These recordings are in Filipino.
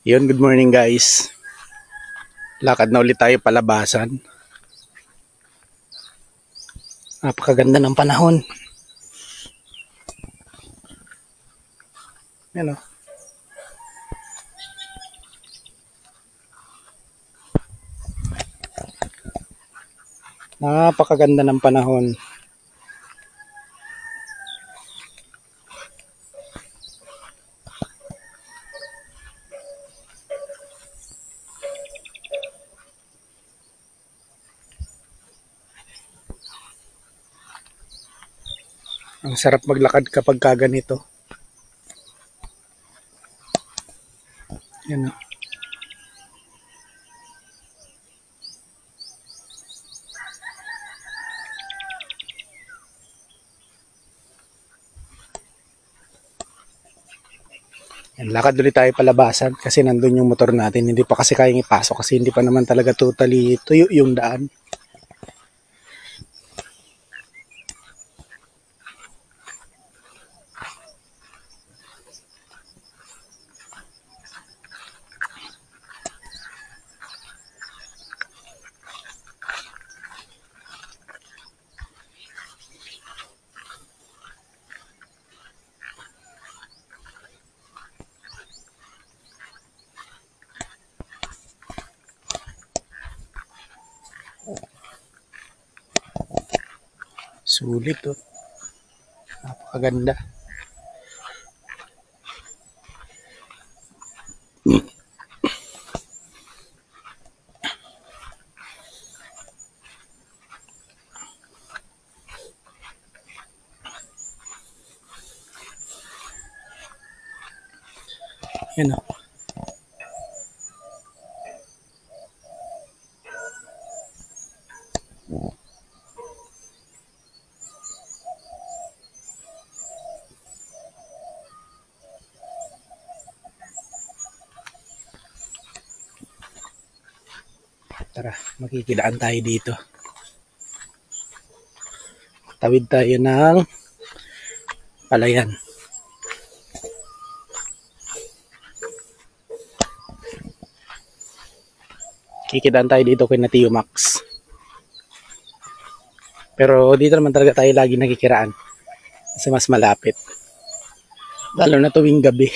Yun, good morning guys. Lakad na ulit tayo palabasan. Napakaganda ng panahon. Yan o. Napakaganda ng panahon. Ang sarap maglakad kapag kaganito. Yan o. Yan, lakad ulit tayo palabasan kasi nandun yung motor natin. Hindi pa kasi kayang ipasok kasi hindi pa naman talaga totally tuyo yung daan. Sulit oh. Napakaganda. Yan oh. Tara, makikidaan tayo dito. Tawid tayo ng palayan. Kikidaan tayo dito kay Natio Max. Pero dito naman talaga tayo lagi nakikiraan. Kasi mas malapit. Lalo na tuwing gabi.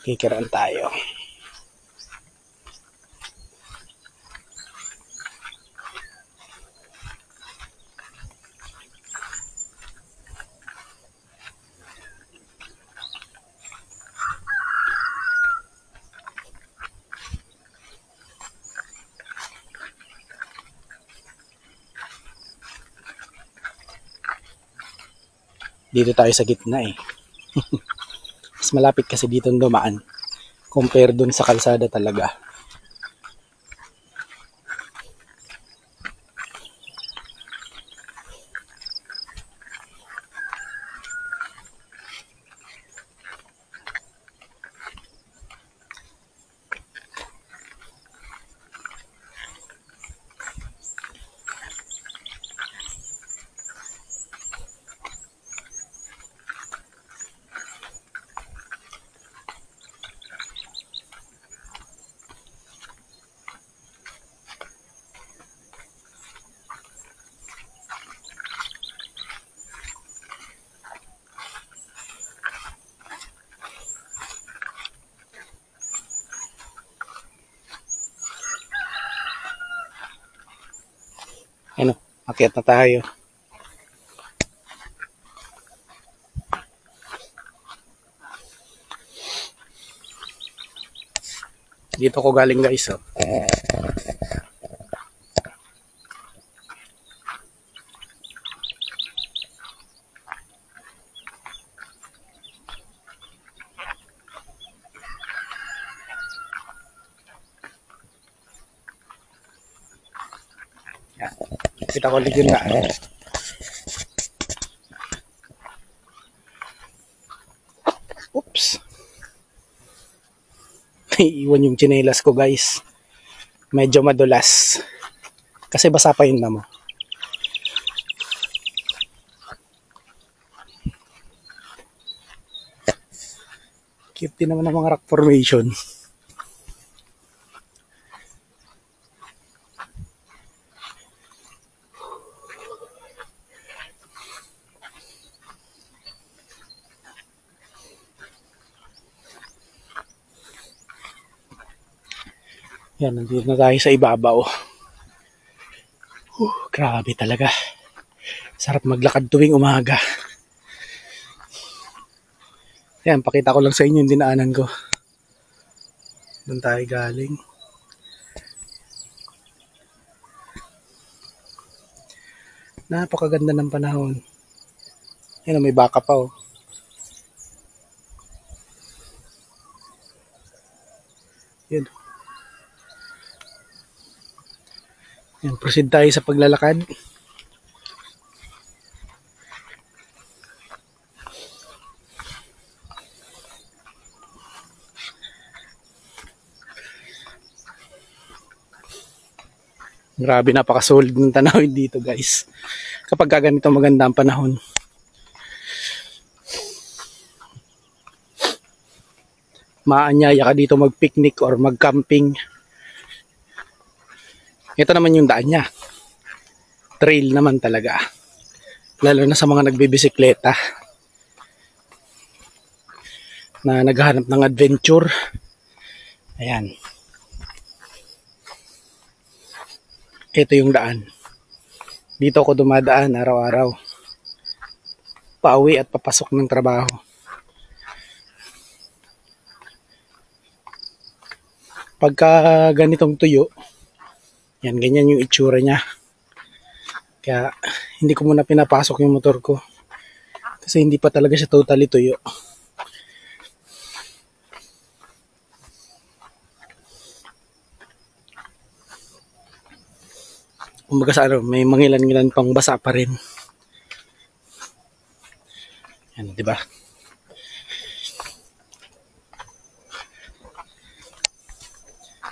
Kikiraan tayo. Dito tayo sa gitna eh. Mas malapit kasi dito dumaan. Compare dun sa kalsada talaga. Ano, akyat na tayo. Dito ko galing guys oh. Yan. Kita ko ulit yung daan. Oops. Iiwan yung tsinelas ko guys. Medyo madulas. Kasi basa pa yun na mo. Cute din naman ang mga rock formation. Yan, nandito na tayo sa ibabaw. Grabe talaga. Sarap maglakad tuwing umaga. Yan, pakita ko lang sa inyo yung dinaanan ko. Doon tayo galing. Napakaganda ng panahon. Yan, may baka pa oh. Yan. Yan, proceed tayo sa paglalakad. Grabe, napakasolid ng tanawin dito guys. Kapag ganito maganda ang panahon. Maanyaya ka dito mag-picnic or mag-camping. Ito naman yung daan niya. Trail naman talaga. Lalo na sa mga nagbibisikleta na naghahanap ng adventure. Ayan. Ito yung daan. Dito ako dumadaan araw-araw. Pauwi at papasok ng trabaho. Pagka ganitong tuyo, yan, ganyan yung itsura niya. Kaya hindi ko muna pinapasok yung motor ko. Kasi hindi pa talaga siya totally tuyo. Kumbaga sa ano, may mangilan-ngilan pang basa pa rin. Yan, di ba?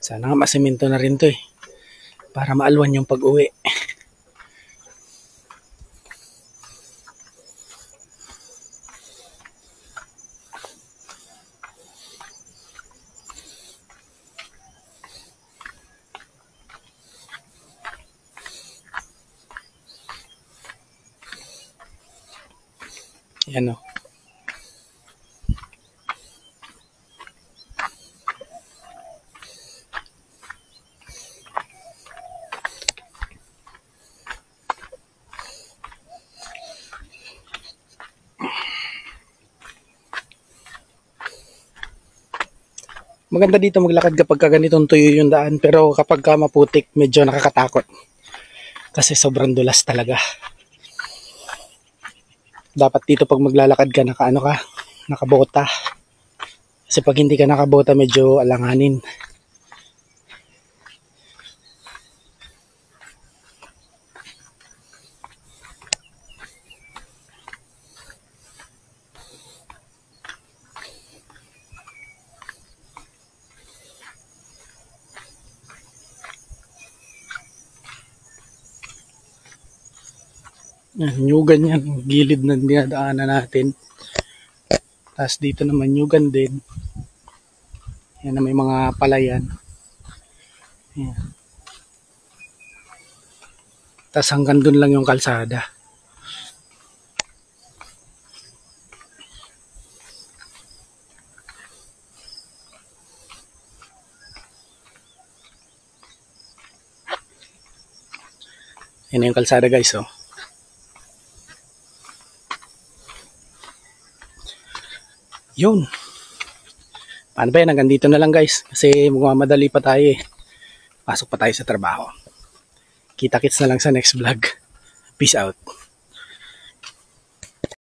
Sana nga masemento na rin to eh. Para maalwan yung pag-uwi. Yan o. Maganda dito maglakad kapag ganitong tuyo yung daan, pero kapag maputik medyo nakakatakot kasi sobrang dulas talaga. Dapat dito pag maglalakad ka nakabota, kasi pag hindi ka nakabota medyo alanganin. Nyugan yan, gilid na dinadaanan natin. Tapos dito naman nyugan din. Yan na may mga palayan. Yan. Tapos hanggang dun lang yung kalsada. Yan na yung kalsada guys oh. Yun. Paano ba yan? Hanggang dito na lang guys. Kasi magmamadali pa tayo eh. Pasok pa tayo sa trabaho. Kita-kits na lang sa next vlog. Peace out.